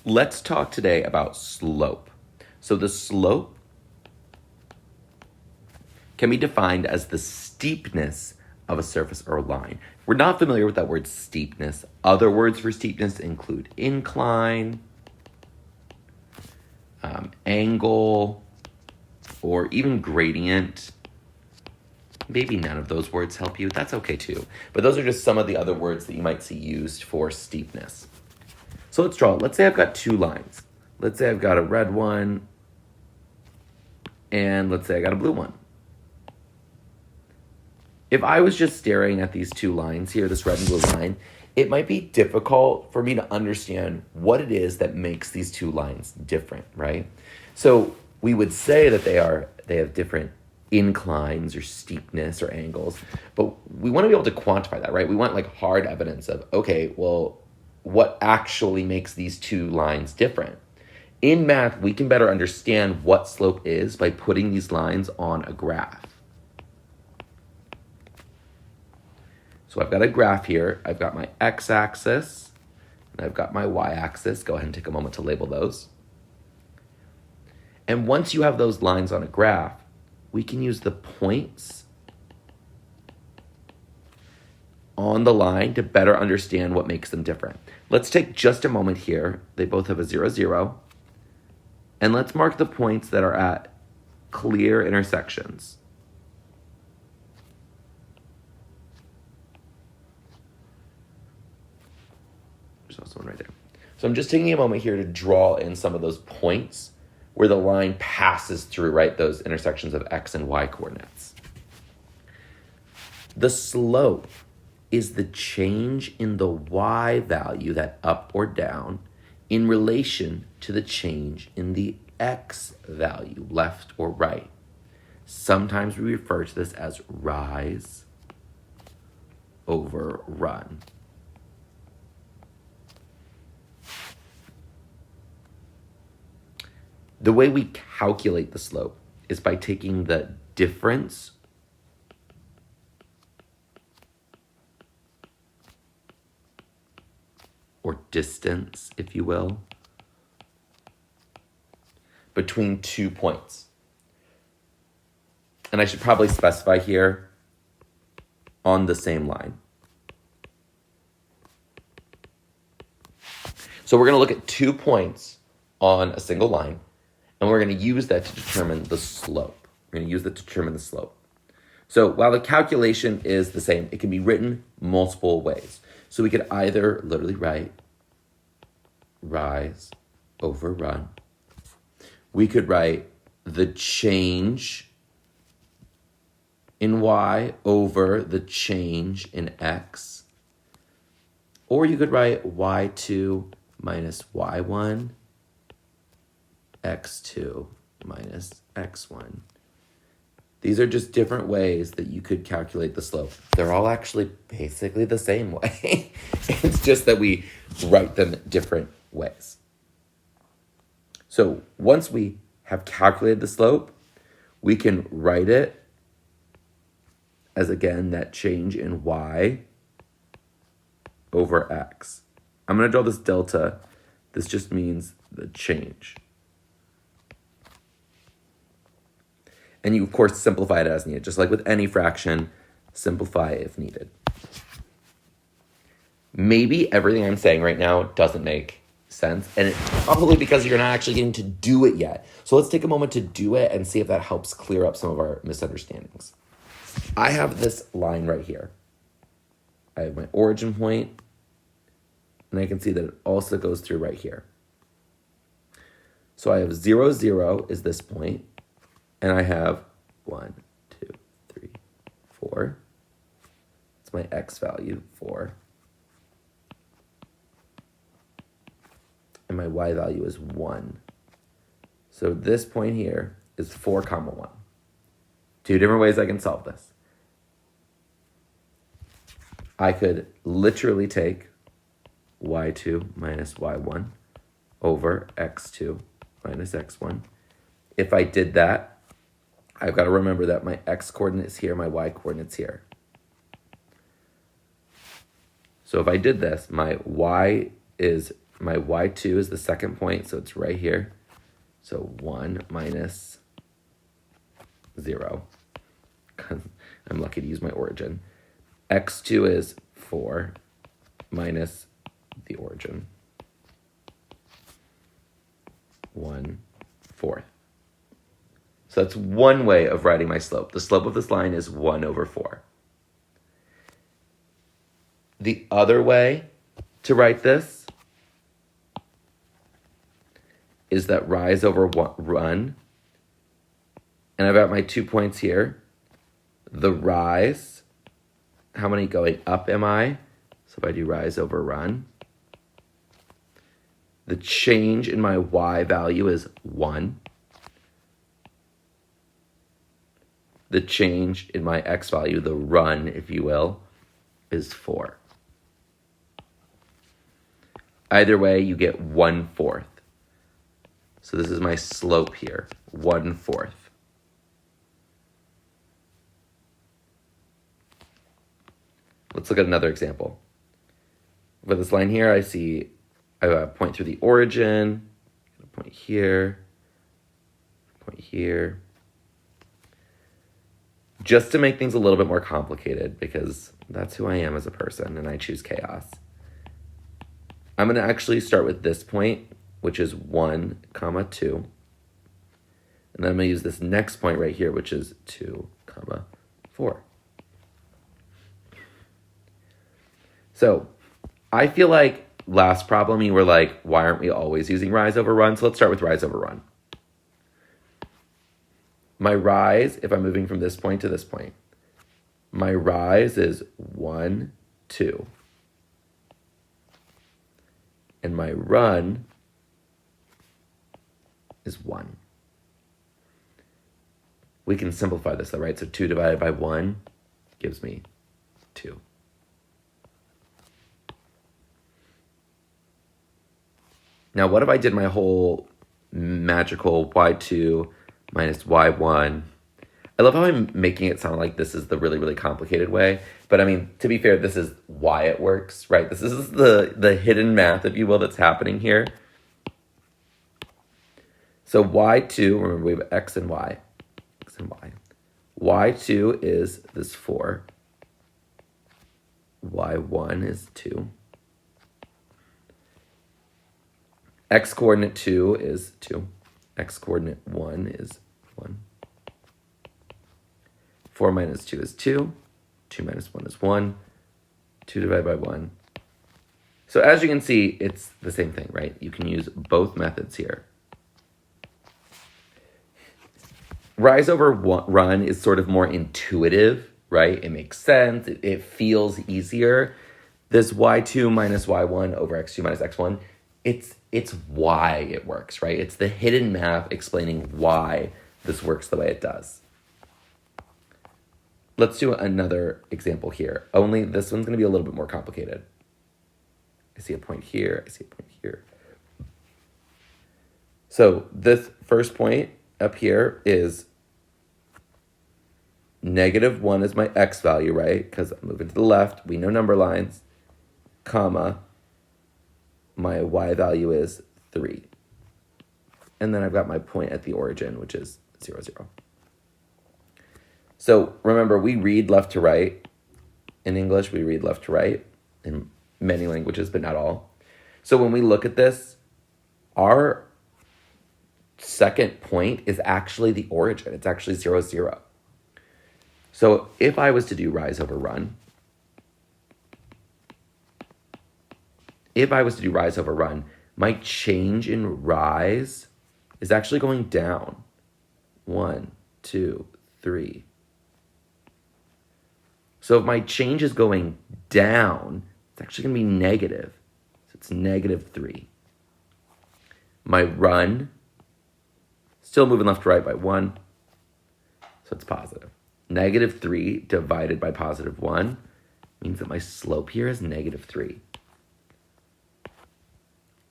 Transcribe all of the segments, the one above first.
Let's talk today about slope. So the slope can be defined as the steepness of a surface or a line. We're not familiar with that word steepness. Other words for steepness include incline, angle, or even gradient. Maybe none of those words help you. That's okay too. But those are just some of the other words that you might see used for steepness. So let's draw it. Let's say I've got two lines. Let's say I've got a red one, and let's say I got a blue one. If I was just staring at these two lines here, this red and blue line, it might be difficult for me to understand what it is that makes these two lines different, right? So we would say that they have different inclines or steepness or angles, but we want to be able to quantify that, right? We want like hard evidence of, okay, well, what actually makes these two lines different? In math, we can better understand what slope is by putting these lines on a graph. So I've got a graph here. I've got my x-axis, and I've got my y-axis. Go ahead and take a moment to label those. And once you have those lines on a graph, we can use the points on the line to better understand what makes them different. Let's take just a moment here. They both have a 0, 0. And let's mark the points that are at clear intersections. There's also one right there. So I'm just taking a moment here to draw in some of those points where the line passes through, right, those intersections of x and y coordinates. The slope is the change in the y value, that up or down, in relation to the change in the x value, left or right. Sometimes we refer to this as rise over run. The way we calculate the slope is by taking the difference or distance, if you will, between 2 points. And I should probably specify here on the same line. So we're going to look at 2 points on a single line, and we're going to use that to determine the slope. We're going to use that to determine the slope. So while the calculation is the same, it can be written multiple ways. So we could either literally write rise over run. We could write the change in y over the change in x. Or you could write y2 minus y1, x2 minus x1. These are just different ways that you could calculate the slope. They're all actually basically the same way. It's just that we write them different ways. So once we have calculated the slope, we can write it as, again, that change in y over x. I'm going to draw this delta. This just means the change. And you, of course, simplify it as needed. Just like with any fraction, simplify if needed. Maybe everything I'm saying right now doesn't make sense, and it's probably because you're not actually getting to do it yet. So let's take a moment to do it and see if that helps clear up some of our misunderstandings. I have this line right here. I have my origin point, and I can see that it also goes through right here. So I have 0, 0 is this point, and I have 1, 2, 3, 4. It's my x value, 4. And my y value is 1. So this point here is 4, 1. 2 different ways I can solve this. I could literally take y2 minus y1 over x2 minus x1. If I did that, I've got to remember that my x coordinate is here, my y coordinate's here. So if I did this, my y is My y2 is the second point, so it's right here. So 1 minus 0. I'm lucky to use my origin. X2 is 4 minus the origin. 1/4. So that's one way of writing my slope. The slope of this line is 1/4. The other way to write this is that rise over run. And I've got my 2 points here. The rise, how many going up am I? So if I do rise over run, the change in my y value is 1. The change in my x value, the run, if you will, is 4. Either way, you get 1/4. So this is my slope here, 1/4. Let's look at another example. For this line here, I see I have a point through the origin, a point here, point here. Just to make things a little bit more complicated, because that's who I am as a person, and I choose chaos. I'm going to actually start with this point, which is 1, 2. And then I'm going to use this next point right here, which is 2, 4. So I feel like last problem, you were like, why aren't we always using rise over run? So let's start with rise over run. My rise, if I'm moving from this point to this point, my rise is 1, 2. And my run is 1. We can simplify this though, right? So 2 divided by 1 gives me 2. Now, what if I did my whole magical y2 minus y1? I love how I'm making it sound like this is the really, really complicated way. But I mean, to be fair, this is why it works, right? This is the hidden math, if you will, that's happening here. So y2, remember we have x and y. X and y. y2 is this 4. y1 is 2. X coordinate 2 is 2. X coordinate 1 is 1. 4 minus 2 is 2. 2 minus 1 is 1. 2 divided by 1. So as you can see, it's the same thing, right? You can use both methods here. Rise over run is sort of more intuitive, right? It makes sense. It feels easier. This y2 minus y1 over x2 minus x1, it's why it works, right? It's the hidden math explaining why this works the way it does. Let's do another example here. Only this one's going to be a little bit more complicated. I see a point here. I see a point here. So this first point up here is -1 is my x value, right? Because I'm moving to the left. We know number lines, comma. My y value is 3. And then I've got my point at the origin, which is 0, 0. So remember, we read left to right. In English, we read left to right. In many languages, but not all. So when we look at this, our second point is actually the origin. It's actually 0, 0. So if I was to do rise over run, my change in rise is actually going down. 1, 2, 3. So if my change is going down, it's actually going to be negative. So it's -3. My run, still moving left to right by 1. So it's positive. -3 divided by +1 means that my slope here is -3.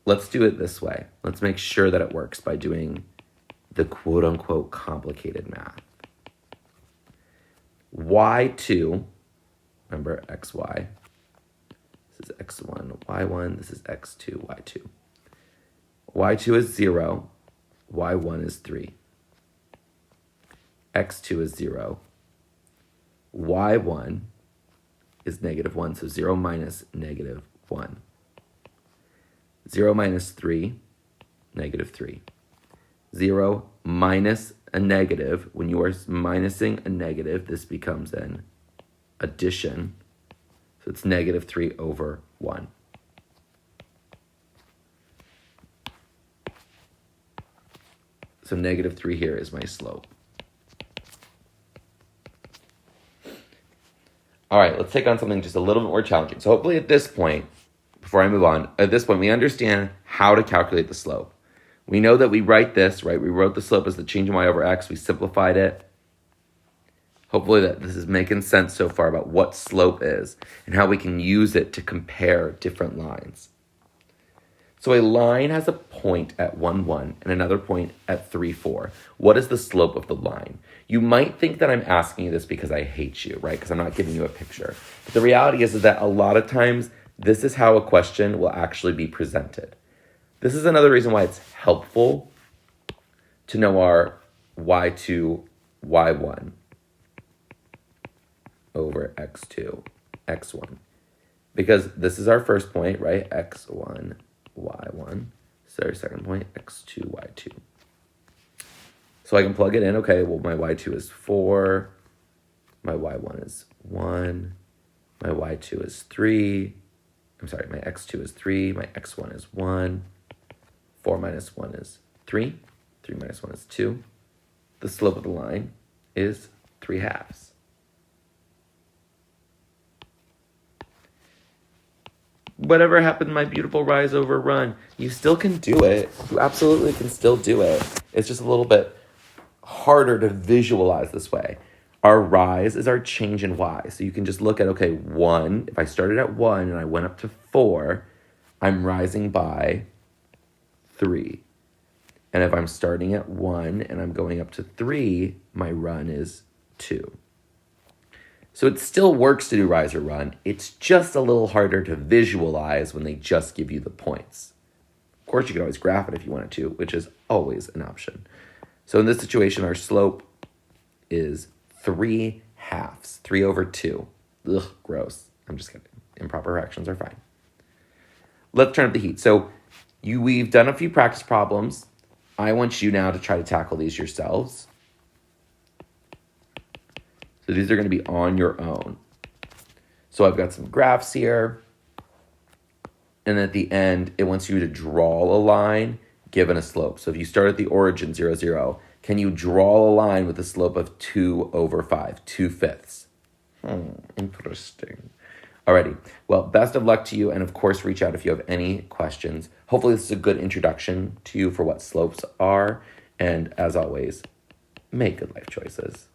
Let's do it this way. Let's make sure that it works by doing the quote-unquote complicated math. y2, remember xy, This is x1, y1. This is x2, y2. y2 is 0. y1 is 3. x2 is 0. y1 is -1, so 0 minus -1. 0 minus 3, -3. 0 minus a negative. When you are minusing a negative, this becomes an addition. So it's -3 over 1. So -3 here is my slope. All right, let's take on something just a little bit more challenging. So hopefully at this point, before I move on, at this point we understand how to calculate the slope. We know that we write this, right? We wrote the slope as the change in y over x. We simplified it. Hopefully that this is making sense so far about what slope is and how we can use it to compare different lines. So a line has a point at 1, 1 and another point at 3, 4. What is the slope of the line? You might think that I'm asking you this because I hate you, right? Because I'm not giving you a picture. But the reality is that a lot of times this is how a question will actually be presented. This is another reason why it's helpful to know our y2, y1 over x2, x1. Because this is our first point, right? x1, y1. So our second point, x2, y2. So I can plug it in. Okay, well, my y2 is 4. My y1 is 1. My y2 is 3. I'm sorry, my x2 is 3. My x1 is 1. 4 minus 1 is 3. 3 minus 1 is 2. The slope of the line is 3/2. Whatever happened to my beautiful rise over run? You still can do it. You absolutely can still do it. It's just a little bit harder to visualize this way. Our rise is our change in y. So you can just look at, okay, 1. If I started at 1 and I went up to 4, I'm rising by 3. And if I'm starting at 1 and I'm going up to 3, my run is 2. So it still works to do rise or run. It's just a little harder to visualize when they just give you the points. Of course, you can always graph it if you wanted to, which is always an option. So in this situation, our slope is 3/2, 3 over 2. Ugh, gross. I'm just kidding. Improper fractions are fine. Let's turn up the heat. So we've done a few practice problems. I want you now to try to tackle these yourselves. So these are going to be on your own. So I've got some graphs here. And at the end, it wants you to draw a line given a slope. So if you start at the origin, 0, 0, can you draw a line with a slope of 2 over 5, 2/5? Interesting. Alrighty. Well, best of luck to you. And of course, reach out if you have any questions. Hopefully this is a good introduction to you for what slopes are. And as always, make good life choices.